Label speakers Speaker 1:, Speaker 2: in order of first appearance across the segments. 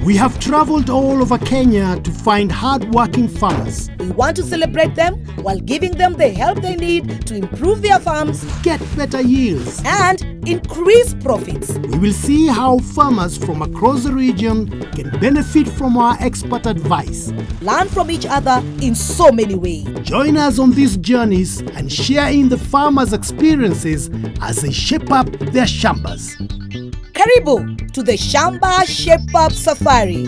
Speaker 1: We have traveled all over Kenya to find hard-working farmers.
Speaker 2: We want to celebrate them while giving them the help they need to improve their farms,
Speaker 1: Get better yields.
Speaker 2: and increase profits.
Speaker 1: We will see how farmers from across the region can benefit from our expert advice.
Speaker 2: Learn from each other in so many ways.
Speaker 1: Join us on these journeys and share in the farmers' experiences as they shape up their shambas.
Speaker 2: Karibu to the Shamba Shape Up Safari.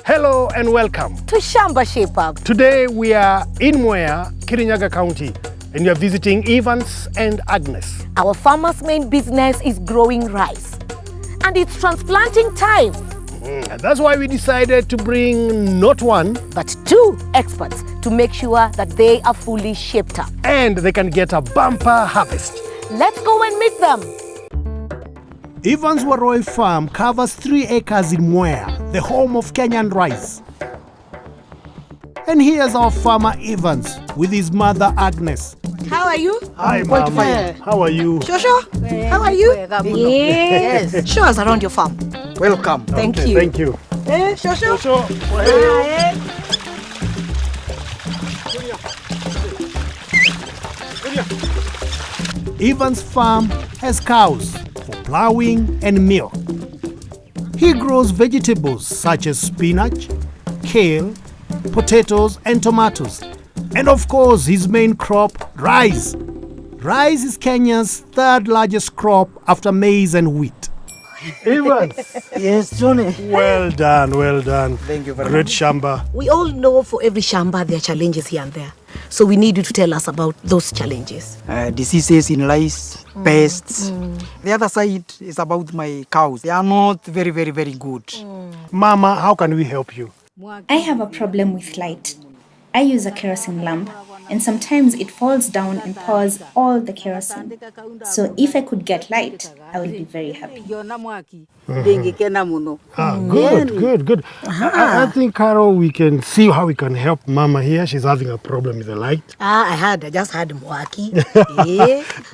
Speaker 1: Hello and welcome.
Speaker 2: To Shamba Shape Up.
Speaker 1: Today we are in Mwea Kirinyaga County and we are visiting Evans and Agnes.
Speaker 3: Our farmers' main business is growing rice, and it's transplanting time.
Speaker 1: And that's why we decided to bring not one,
Speaker 3: But two experts to make sure that they are fully shaped up.
Speaker 1: and they can get a bumper harvest.
Speaker 3: Let's go and meet them.
Speaker 1: Evans and Warui farm covers 3 acres in Mwea, the home of Kenyan rice. And here's our farmer Evans with his mother Agnes.
Speaker 2: How are you?
Speaker 1: Hi, Mama. How are you?
Speaker 2: Shosho, how are you? Yes. Show us around your farm.
Speaker 4: Welcome.
Speaker 2: Thank
Speaker 1: Okay,
Speaker 2: you.
Speaker 1: Thank you.
Speaker 2: Shosho.
Speaker 1: Evans' farm has cows for plowing and milk. He grows vegetables such as spinach, kale, potatoes and tomatoes. And of course, his main crop, rice. Rice is Kenya's 3rd largest crop after maize and wheat. Evans,
Speaker 4: Yes, Johnny.
Speaker 1: well done, well done.
Speaker 4: Thank you very
Speaker 1: Great
Speaker 4: much.
Speaker 1: Shamba.
Speaker 5: We all know for every shamba there are challenges here and there. So we need you to tell us about those challenges.
Speaker 4: Diseases in rice, pests. The other side is about my cows. They are not very good.
Speaker 1: Mama, how can we help you?
Speaker 6: I have a problem with light. I use a kerosene lamp, and sometimes it falls down and pours all the kerosene. So if I could get light, I would be very happy.
Speaker 1: Good. I think, Carol, we can see how we can help Mama here. She's having a problem with the light.
Speaker 5: I just had Mwaki.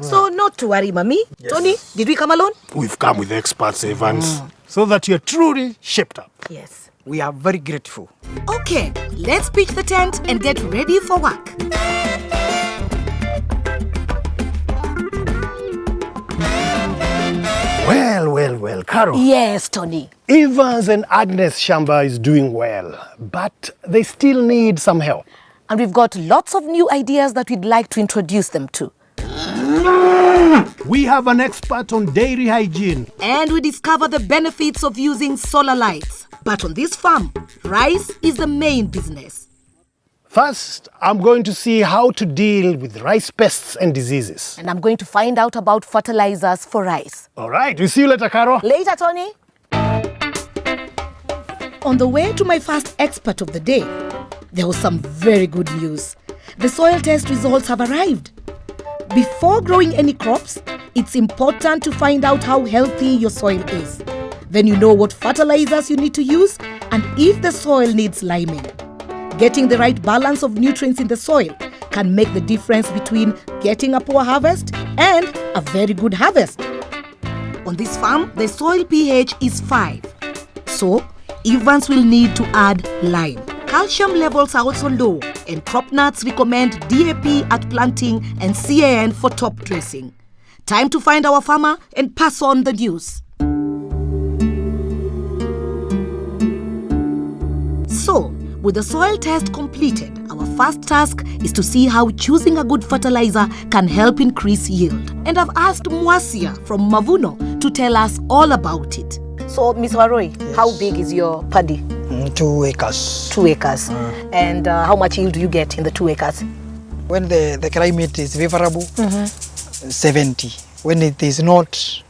Speaker 5: So not to worry, Mommy. Tony, did we come alone?
Speaker 1: We've come with experts, Evans, so that you're truly shaped up.
Speaker 5: Yes.
Speaker 4: We are very grateful.
Speaker 2: Okay, let's pitch the tent and get ready for work.
Speaker 1: Well, Carol.
Speaker 3: Yes, Tony.
Speaker 1: Evans and Agnes Shamba is doing well, but they still need some help.
Speaker 3: And we've got lots of new ideas that we'd like to introduce them to.
Speaker 1: We have an expert on dairy hygiene.
Speaker 2: And we discover the benefits of using solar lights. But on this farm, rice is the main business.
Speaker 1: First, I'm going to see how to deal with rice pests and diseases.
Speaker 3: And I'm going to find out about fertilizers for rice.
Speaker 1: All right, we'll see you later, Carol.
Speaker 3: Later, Tony.
Speaker 2: On the way to my first expert of the day, there was some very good news. The soil test results have arrived. Before growing any crops, it's important to find out how healthy your soil is. Then you know what fertilizers you need to use and if the soil needs liming. Getting the right balance of nutrients in the soil can make the difference between getting a poor harvest and a very good harvest. On this farm, the soil pH is 5. So, Evans will need to add lime. Calcium levels are also low, and crop nuts recommend DAP at planting and CAN for top dressing. Time to find our farmer and pass on the news. So, with the soil test completed, our first task is to see how choosing a good fertilizer can help increase yield. And I've asked Mwea from Mavuno to tell us all about it.
Speaker 3: So, Miss Warui, how big is your paddy?
Speaker 4: 2 acres.
Speaker 3: 2 acres. And how much yield do you get in the 2 acres?
Speaker 4: When the climate is favorable, 70. When it is not,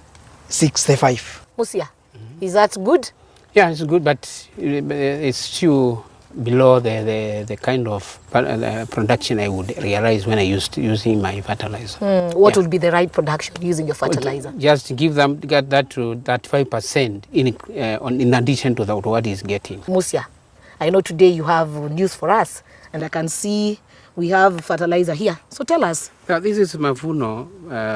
Speaker 4: 65.
Speaker 3: Mwea, is that good?
Speaker 7: Yeah, it's good, but it's still below the kind of production I would realize when I using my fertilizer.
Speaker 3: What would be the right production using your fertilizer?
Speaker 7: Just get that to that 5% in addition to what he's getting.
Speaker 3: Mwea, I know today you have news for us, and I can see
Speaker 5: we have fertilizer here. So tell us.
Speaker 7: This is Mavuno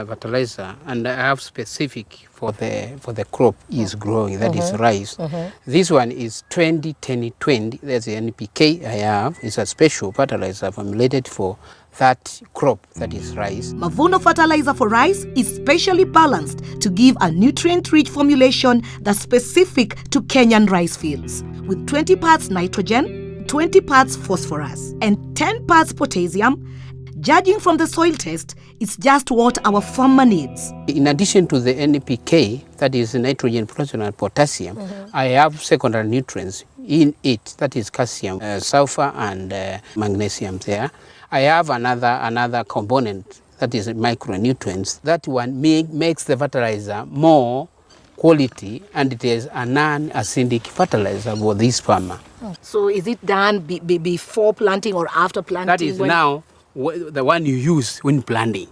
Speaker 7: fertilizer, and I have specific for the crop is growing, that is rice. This one is 20-10-20. That's the NPK I have. It's a special fertilizer formulated for that crop, that is rice.
Speaker 2: Mavuno fertilizer for rice is specially balanced to give a nutrient-rich formulation that's specific to Kenyan rice fields, with 20 parts nitrogen, 20 parts phosphorus, and 10 parts potassium. Judging from the soil test, it's just what our farmer needs.
Speaker 7: In addition to the NPK, that is nitrogen, phosphorus, and potassium, I have secondary nutrients in it, that is calcium, sulfur, and magnesium there. I have another component, that is micronutrients. That one makes the fertilizer more quality, and it is a non-acidic fertilizer for this farmer.
Speaker 5: So is it done before planting or after planting?
Speaker 7: That is now the one you use when planting.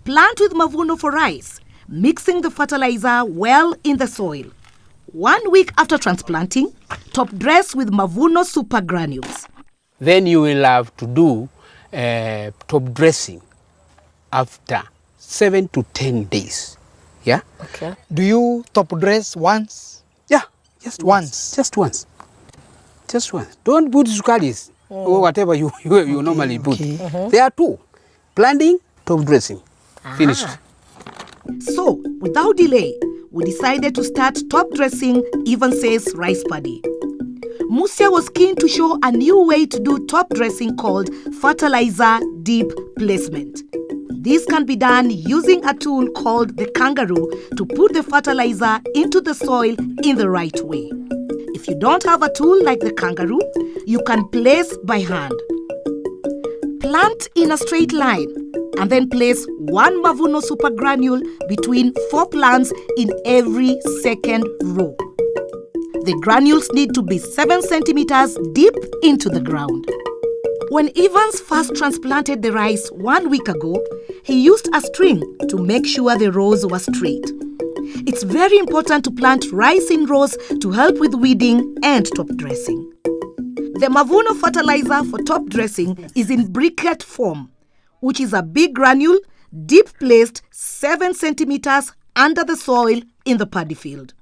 Speaker 2: Plant with Mavuno for rice, mixing the fertilizer well in the soil. 1 week after transplanting, top dress with Mavuno super granules.
Speaker 7: Then you will have to do top dressing after 7 to 10 days. Yeah?
Speaker 5: Okay.
Speaker 4: Do you top dress once?
Speaker 7: Yeah, just once. Just once. Just once. Don't put sukaris or whatever you normally put. There are two. Planting, top dressing. Finished.
Speaker 2: So, without delay, we decided to start top dressing Evans' rice paddy. Musia was keen to show a new way to do top dressing called fertilizer deep placement. This can be done using a tool called the kangaroo to put the fertilizer into the soil in the right way. If you don't have a tool like the kangaroo, you can place by hand. Plant in a straight line and then place 1 Mavuno super granule between 4 plants in every second row. The granules need to be 7 centimeters deep into the ground. When Evans first transplanted the rice 1 week ago, he used a string to make sure the rows were straight. It's very important to plant rice in rows to help with weeding and top dressing. The Mavuno fertilizer for top dressing is in briquette form, which is a big granule deep placed 7 centimeters under the soil in the paddy field.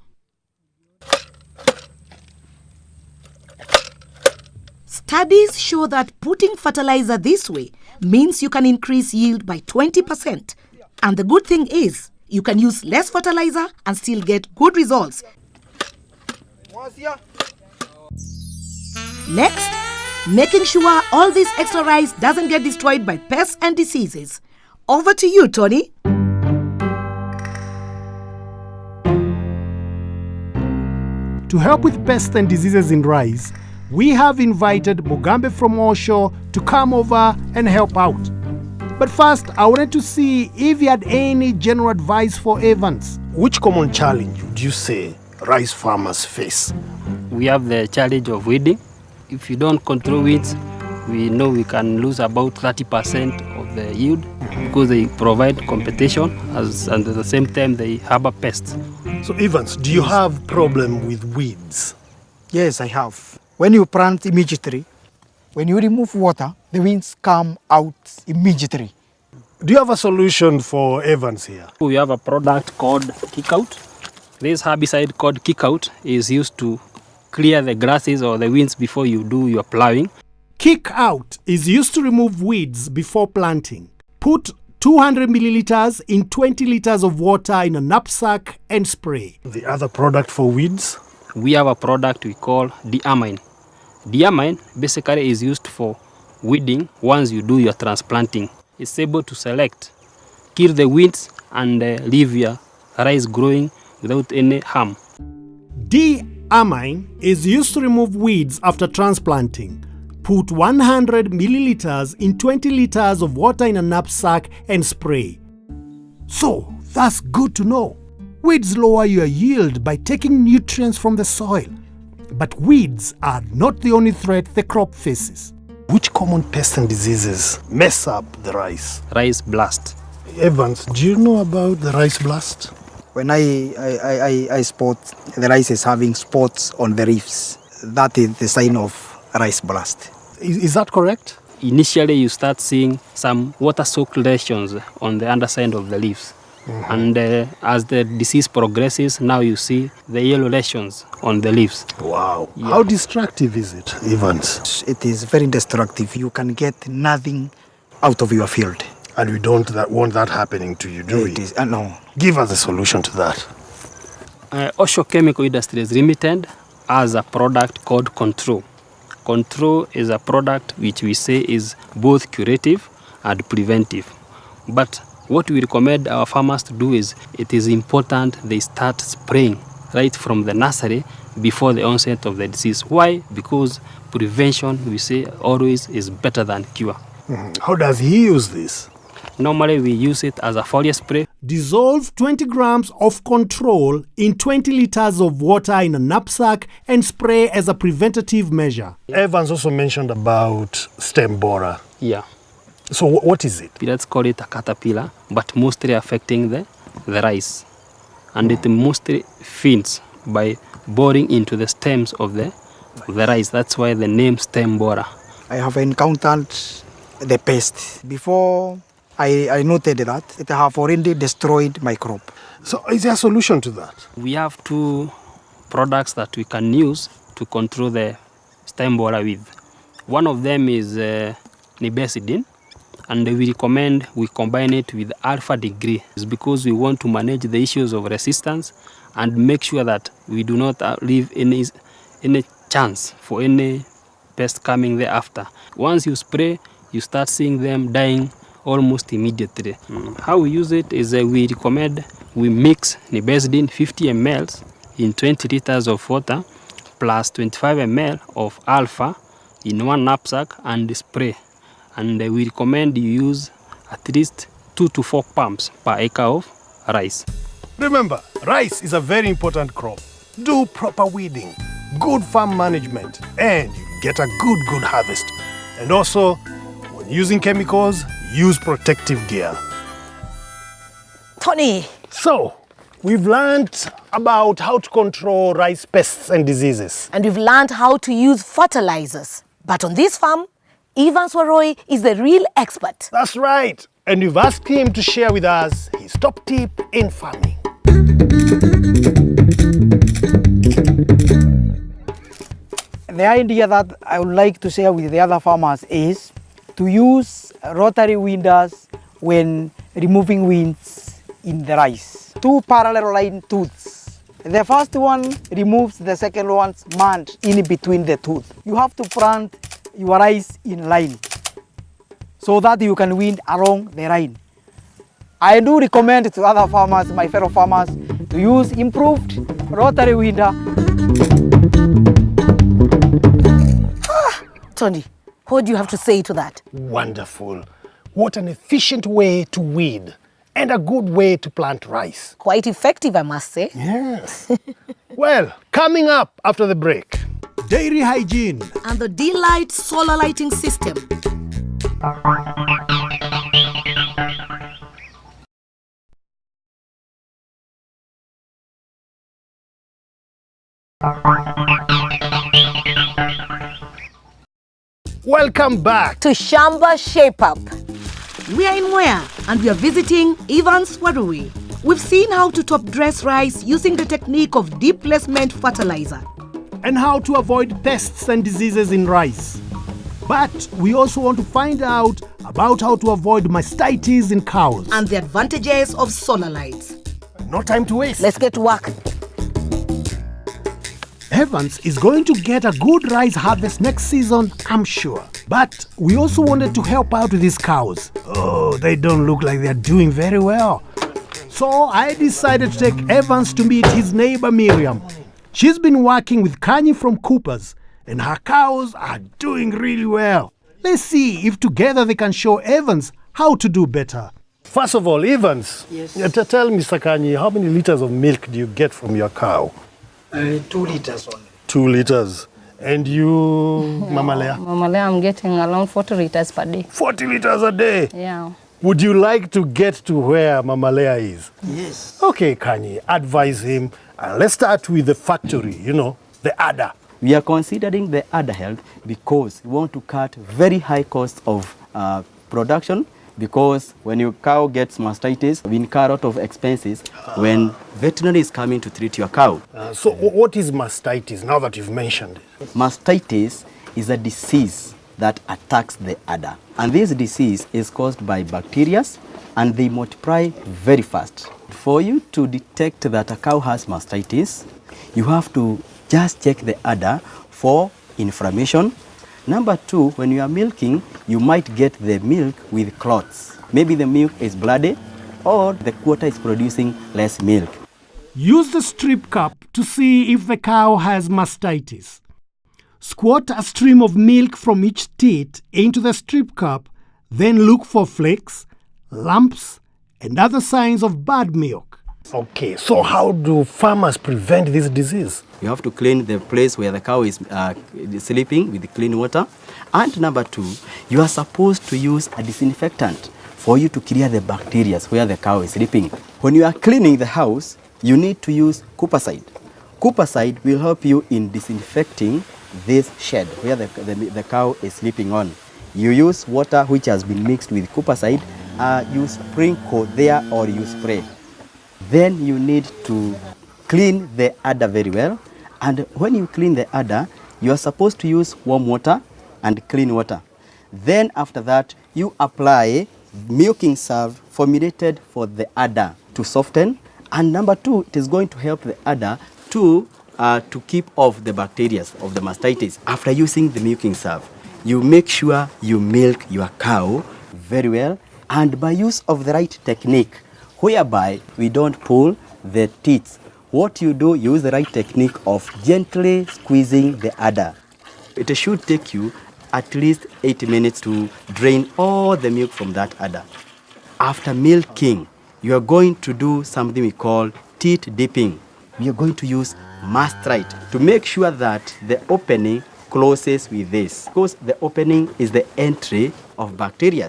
Speaker 2: Studies show that putting fertilizer this way means you can increase yield by 20%. And the good thing is, you can use less fertilizer and still get good results. Next, making sure all this extra rice doesn't get destroyed by pests and diseases. Over to you, Tony.
Speaker 1: To help with pests and diseases in rice, we have invited Mugambe from Osho to come over and help out. But first, I wanted to see if he had any general advice for Evans.
Speaker 8: Which common challenge would you say rice farmers face?
Speaker 9: We have the challenge of weeding. If you don't control weeds, we know we can lose about 30% of the yield because they provide competition and at the same time they harbor pests.
Speaker 8: So Evans, do you have problem with weeds?
Speaker 4: Yes, I have. When you plant immediately, when you remove water, the weeds come out immediately.
Speaker 8: Do you have a solution for Evans here?
Speaker 9: We have a product called Kickout. This herbicide called Kickout is used to clear the grasses or the weeds before you do your plowing.
Speaker 1: Kick out is used to remove weeds before planting. Put 200 milliliters in 20 liters of water in a knapsack and spray.
Speaker 8: The other product for weeds?
Speaker 9: We have a product we call Diamine. Diamine basically is used for weeding once you do your transplanting. It's able to select, kill the weeds and leave your rice growing without any harm.
Speaker 1: Diamine is used to remove weeds after transplanting. Put 100 milliliters in 20 liters of water in a knapsack and spray. So, that's good to know. Weeds lower your yield by taking nutrients from the soil. But weeds are not the only threat the crop faces.
Speaker 8: Which common pests and diseases mess up the rice?
Speaker 9: Rice blast.
Speaker 8: Evans, do you know about the rice blast?
Speaker 4: When I spot the rice is having spots on the leaves, that is the sign of rice blast.
Speaker 8: Is that correct?
Speaker 9: initially you start seeing some water-soaked lesions on the underside of the leaves. And as the disease progresses, now you see the yellow lesions on the leaves.
Speaker 8: Wow.
Speaker 9: Yeah.
Speaker 8: How destructive is it, Evans?
Speaker 4: It is very destructive. You can get nothing out of your field.
Speaker 8: And we don't want that happening to you, do we?
Speaker 4: It is, no.
Speaker 8: Give us a solution to that.
Speaker 9: Osho Chemical Industries Limited has a product called Control. Control is a product which we say is both curative and preventive. But what we recommend our farmers to do is, it is important they start spraying right from the nursery before the onset of the disease. Why? Because prevention, we say, always is better than cure.
Speaker 8: How does he use this?
Speaker 9: Normally we use it as a foliar spray.
Speaker 1: Dissolve 20 grams of Control in 20 liters of water in a knapsack and spray as a preventative measure.
Speaker 8: Evans also mentioned about stem borer.
Speaker 9: Yeah.
Speaker 8: So what is it?
Speaker 9: Let's call it a caterpillar, but mostly affecting the rice. And it mostly feeds by boring into the stems of the rice. That's why the name stem borer.
Speaker 4: I have encountered the pest. Before I noted that it have already destroyed my crop.
Speaker 8: So is there a solution to that?
Speaker 9: We have two products that we can use to control the stem borer with. One of them is nibecidine, and we recommend we combine it with alpha degree. It's because we want to manage the issues of resistance and make sure that we do not leave any chance for any pest coming thereafter. Once you spray, you start seeing them dying almost immediately. How we use it is we recommend we mix nibecidine 50 ml in 20 liters of water plus 25 ml of alpha in one knapsack and spray. And we recommend you use at least 2 to 4 pumps per acre of rice.
Speaker 8: Remember, rice is a very important crop. Do proper weeding, good farm management, and you get a good harvest. And also, when using chemicals, use protective gear.
Speaker 5: Tony,
Speaker 8: So, we've learned about how to control rice pests and diseases.
Speaker 3: And we've learned how to use fertilizers. But on this farm, Evans Warui is the real expert.
Speaker 8: That's right. And we've asked him to share with us his top tip in farming.
Speaker 4: The idea that I would like to share with the other farmers is to use rotary winders when removing weeds in the rice. 2 parallel line tooths. The first one removes the second one's mud in between the tooth. You have to plant your rice in line so that you can wind along the line. I do recommend to other farmers, my fellow farmers, to use improved rotary winder.
Speaker 3: Tony, what do you have to say to that?
Speaker 8: Wonderful. What an efficient way to weed and a good way to plant rice.
Speaker 3: Quite effective, I must say.
Speaker 8: Yes. Well, coming up after the break.
Speaker 1: Dairy hygiene.
Speaker 2: And the D-Light solar lighting system.
Speaker 8: Welcome back.
Speaker 3: To Shamba Shape Up.
Speaker 2: We are in Mwea and we are visiting Evans Warui. We've seen how to top dress rice using the technique of deep placement fertilizer.
Speaker 1: And how to avoid pests and diseases in rice. But we also want to find out about how to avoid mastitis in cows.
Speaker 2: And the advantages of solar lights.
Speaker 8: No time to waste.
Speaker 3: Let's get to work.
Speaker 1: Evans is going to get a good rice harvest next season, I'm sure. But we also wanted to help out with these cows. Oh, they don't look like they're doing very well. So I decided to take Evans to meet his neighbor Miriam. She's been working with Kanye from Cooper's, and her cows are doing really well. Let's see if together they can show Evans how to do better.
Speaker 8: First of all, Evans,
Speaker 4: Yes.
Speaker 8: tell Mr. Kanye, how many liters of milk do you get from your cow?
Speaker 4: 2 liters only.
Speaker 8: 2 liters. And you, Mama Leah?
Speaker 10: Mama Leah, I'm getting around 40 liters per day.
Speaker 8: 40 liters a day.
Speaker 10: Yeah.
Speaker 8: Would you like to get to where Mama Leah is?
Speaker 4: Yes.
Speaker 8: Okay, Kanye, advise him. And let's start with the factory, the udder.
Speaker 11: We are considering the udder health because we want to cut very high costs of production, because when your cow gets mastitis, we incur a lot of expenses when veterinary is coming to treat your cow.
Speaker 8: So what is mastitis, now that you've mentioned it?
Speaker 11: Mastitis is a disease that attacks the udder. And this disease is caused by bacteria, and they multiply very fast. For you to detect that a cow has mastitis, you have to just check the udder for inflammation. Number 2, when you are milking, you might get the milk with clots. Maybe the milk is bloody, or the quarter is producing less milk.
Speaker 1: Use the strip cup to see if the cow has mastitis. Squirt a stream of milk from each teat into the strip cup, then look for flakes, lumps, and other signs of bad milk.
Speaker 8: Okay, so how do farmers prevent this disease?
Speaker 11: You have to clean the place where the cow is sleeping with clean water. And number 2, you are supposed to use a disinfectant for you to clear the bacteria where the cow is sleeping. When you are cleaning the house, you need to use Coopicide. Coopicide will help you in disinfecting this shed where the cow is sleeping on. You use water which has been mixed with Coopicide, you sprinkle there or you spray. Then you need to clean the udder very well. And when you clean the udder, you are supposed to use warm water and clean water. Then after that, you apply milking salve formulated for the udder to soften. And number 2, it is going to help the udder to keep off the bacteria of the mastitis. After using the milking salve, you make sure you milk your cow very well, and by use of the right technique, whereby we don't pull the teats. What you do, use the right technique of gently squeezing the udder. It should take you at least 8 minutes to drain all the milk from that udder. After milking, you are going to do something we call teat dipping. We are going to use mastitis to make sure that the opening closes with this, because the opening is the entry of bacteria.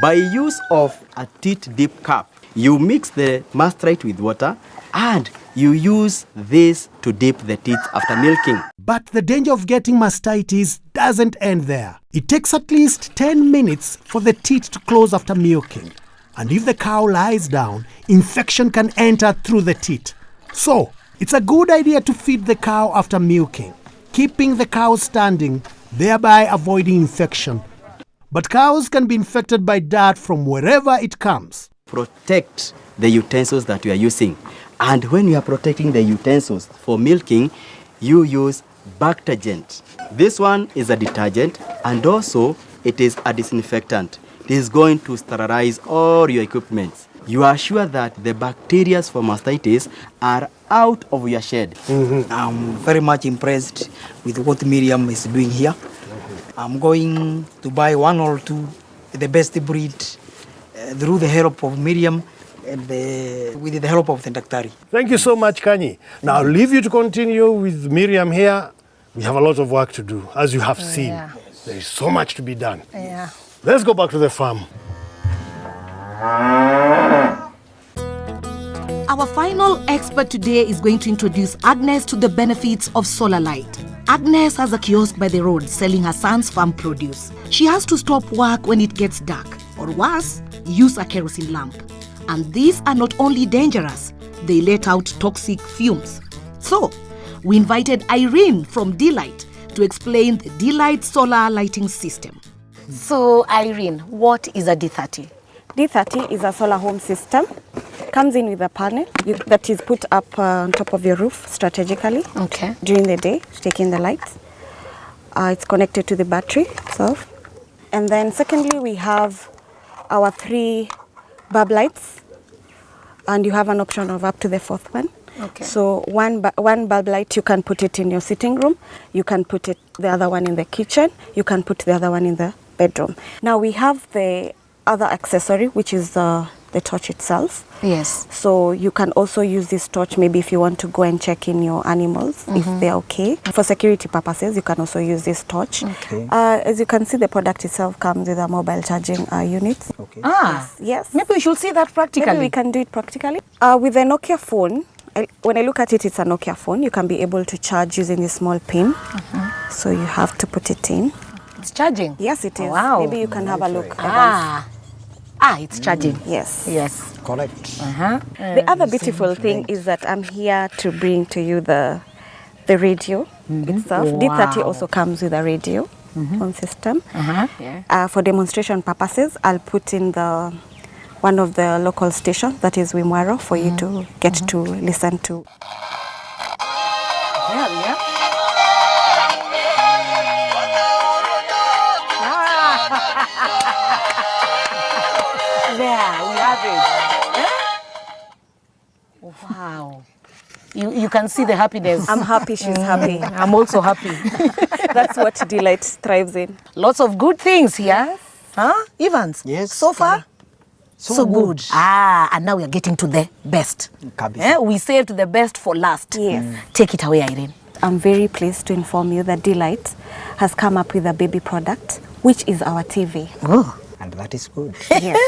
Speaker 11: By use of a teat dip cup, you mix the mastitis with water and you use this to dip the teeth after milking.
Speaker 1: But the danger of getting mastitis doesn't end there. It takes at least 10 minutes for the teat to close after milking. And if the cow lies down, infection can enter through the teat. So, it's a good idea to feed the cow after milking, keeping the cow standing, thereby avoiding infection. But cows can be infected by dirt from wherever it comes.
Speaker 11: Protect the utensils that you are using. And when you are protecting the utensils for milking, you use Bactagent. This one is a detergent, and also it is a disinfectant. It is going to sterilize all your equipment. You are sure that the bacteria for mastitis are out of your shed.
Speaker 4: I'm very much impressed with what Miriam is doing here. I'm going to buy 1 or 2 the best breed through the help of Miriam and with the help of the Daktari.
Speaker 8: Thank you so much, Kanyi. Now I'll leave you to continue with Miriam here. We have a lot of work to do, as you have seen.
Speaker 3: Yeah.
Speaker 8: There is so much to be done.
Speaker 3: Yeah.
Speaker 8: Let's go back to the farm.
Speaker 2: Our final expert today is going to introduce Agnes to the benefits of solar light. Agnes has a kiosk by the road selling her son's farm produce. She has to stop work when it gets dark, or worse, use a kerosene lamp. And these are not only dangerous, they let out toxic fumes. So, we invited Irene from D-Light to explain the D-Light solar lighting system.
Speaker 3: So, Irene, what is a D30?
Speaker 12: D30 is a solar home system. Comes in with a panel that is put up on top of your roof strategically during the day to take in the lights. It's connected to the battery itself. And then secondly, we have our 3 bulb lights, and you have an option of up to the 4th one.
Speaker 3: Okay.
Speaker 12: So one bulb light, you can put it in your sitting room, you can put the other one in the kitchen, you can put the other one in the bedroom. Now we have the other accessory, which is the torch itself.
Speaker 3: Yes.
Speaker 12: So you can also use this torch maybe if you want to go and check in your animals, if they're okay. For security purposes, you can also use this torch.
Speaker 4: Okay.
Speaker 12: As you can see, the product itself comes with a mobile charging unit.
Speaker 4: Okay.
Speaker 3: Ah,
Speaker 12: Yes.
Speaker 3: maybe we should see that practically.
Speaker 12: Maybe we can do it practically. With the Nokia phone, when I look at it, it's a Nokia phone. You can be able to charge using this small pin. So you have to put it in.
Speaker 3: It's charging?
Speaker 12: Yes, it is.
Speaker 3: Wow.
Speaker 12: Maybe you can have a look.
Speaker 3: It's charging.
Speaker 12: Yes.
Speaker 3: Yes.
Speaker 4: Correct.
Speaker 12: The other beautiful thing is that I'm here to bring to you the radio itself. D30 also comes with a radio phone system. For demonstration purposes, I'll put in one of the local stations, that is Wimwaro, for you to get to listen to.
Speaker 3: There, we have it. Wow. You can see the happiness.
Speaker 12: I'm happy she's happy.
Speaker 3: I'm also happy.
Speaker 12: That's what Delight thrives in.
Speaker 3: Lots of good things here. Huh, Evans?
Speaker 4: Yes.
Speaker 3: So far?
Speaker 4: So good.
Speaker 3: And now we are getting to the best. We saved the best for last.
Speaker 12: Yes.
Speaker 3: Take it away, Irene.
Speaker 12: I'm very pleased to inform you that Delight has come up with a baby product, which is our TV.
Speaker 3: Oh.
Speaker 4: And that is good.
Speaker 12: Yes.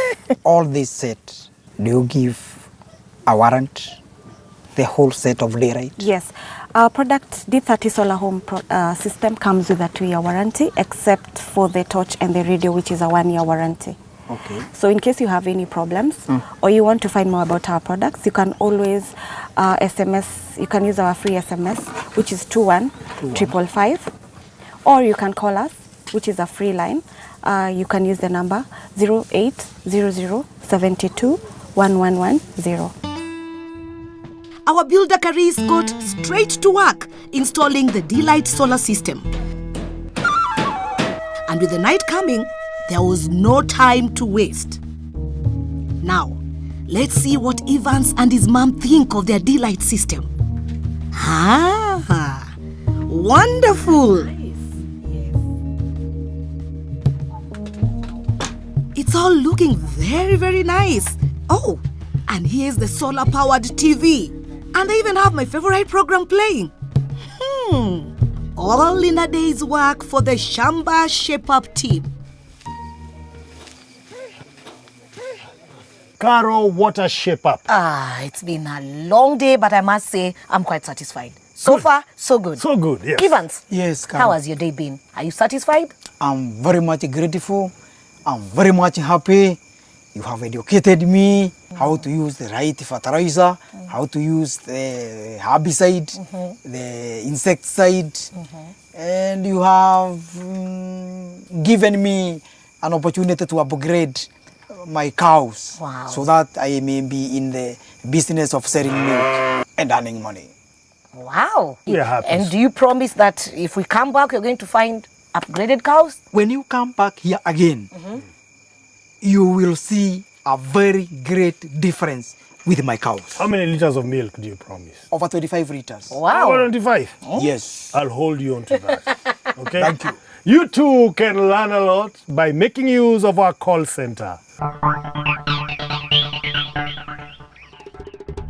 Speaker 4: All this set, do you give a warrant? The whole set of Delight?
Speaker 12: Yes. Our product, D30 Solar Home system, comes with a 2-year warranty, except for the torch and the radio, which is a 1-year warranty.
Speaker 4: Okay.
Speaker 12: So in case you have any problems or you want to find more about our products, you can always SMS. You can use our free SMS, which is 21-555, or you can call us, which is a free line. You can use the number 0800-72-1110.
Speaker 2: Our builder Caris got straight to work installing the Delight solar system. And with the night coming, there was no time to waste. Now, let's see what Evans and his mom think of their Delight system. Wonderful! It's all looking very, very nice. Oh, and here's the solar-powered TV. And they even have my favorite program playing. All in a day's work for the Shamba Shape-Up team.
Speaker 8: Caro, what a shape-up.
Speaker 3: It's been a long day, but I must say I'm quite satisfied. So far, so good.
Speaker 8: So good, yes.
Speaker 3: Evans,
Speaker 4: Yes,
Speaker 3: how has your day been? Are you satisfied?
Speaker 4: I'm very much grateful. I'm very much happy. You have educated me how to use the right fertilizer, how to use the herbicide, the insecticide, and you have given me an opportunity to upgrade my cows so that I may be in the business of selling milk and earning money.
Speaker 3: Wow.
Speaker 8: We are happy.
Speaker 3: And do you promise that if we come back, you're going to find upgraded cows?
Speaker 4: When you come back here again, you will see a very great difference with my cows.
Speaker 8: How many liters of milk do you promise?
Speaker 4: Over 25 liters.
Speaker 3: Wow.
Speaker 8: 25?
Speaker 4: Yes.
Speaker 8: I'll hold you on to that. Okay?
Speaker 4: Thank you.
Speaker 8: You too can learn a lot by making use of our call center.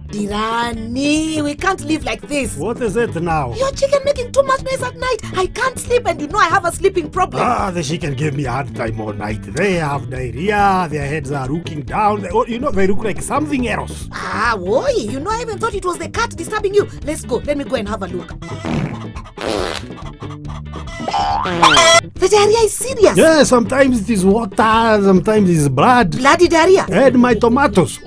Speaker 2: Dirani, we can't live like this.
Speaker 8: What is it now?
Speaker 2: Your chicken making too much noise at night. I can't sleep, and you know I have a sleeping problem.
Speaker 8: The chicken give me a hard time all night. They have diarrhea, their heads are looking down. They look like something else.
Speaker 2: Boy, you know I even thought it was the cat disturbing you. Let's go. Let me go and have a look. The diarrhea is serious.
Speaker 8: Yeah, sometimes it is water, sometimes it is blood.
Speaker 2: Bloody diarrhea.
Speaker 8: And my tomatoes.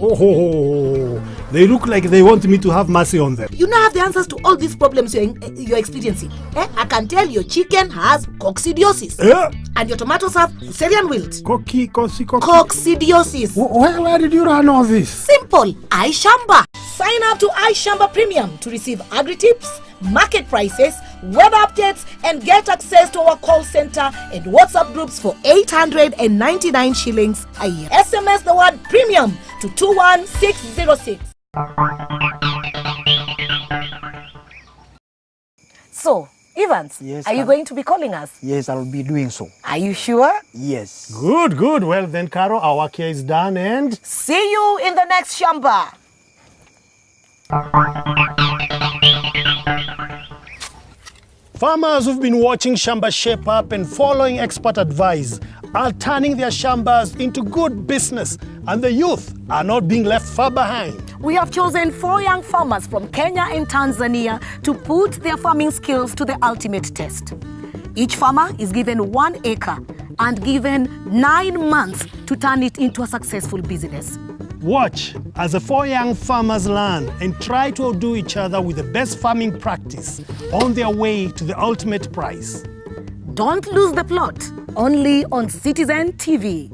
Speaker 8: They look like they want me to have mercy on them.
Speaker 2: You now have the answers to all these problems you're experiencing. I can tell your chicken has coccidiosis. And your tomatoes have Fusarian wilt. Coccidiosis.
Speaker 8: Where did you learn all this?
Speaker 2: Simple. Shamba. Sign up to Shamba Premium to receive agri-tips, market prices, web updates, and get access to our call center and WhatsApp groups for 899 shillings a year. SMS the word premium to 21606.
Speaker 3: So, Evans,
Speaker 4: Yes,
Speaker 3: are you going to be calling us?
Speaker 4: Yes, I'll be doing so.
Speaker 3: Are you sure?
Speaker 4: Yes.
Speaker 8: Good. Well then, Caro, our work here is done and...
Speaker 3: See you in the next Shamba.
Speaker 8: Farmers who've been watching Shamba Shape Up and following expert advice are turning their shambas into good business, and the youth are not being left far behind.
Speaker 3: We have chosen 4 young farmers from Kenya and Tanzania to put their farming skills to the ultimate test. Each farmer is given 1 acre and given 9 months to turn it into a successful business.
Speaker 8: Watch as the 4 young farmers learn and try to outdo each other with the best farming practice on their way to the ultimate prize.
Speaker 3: Don't lose the plot, only on Citizen TV.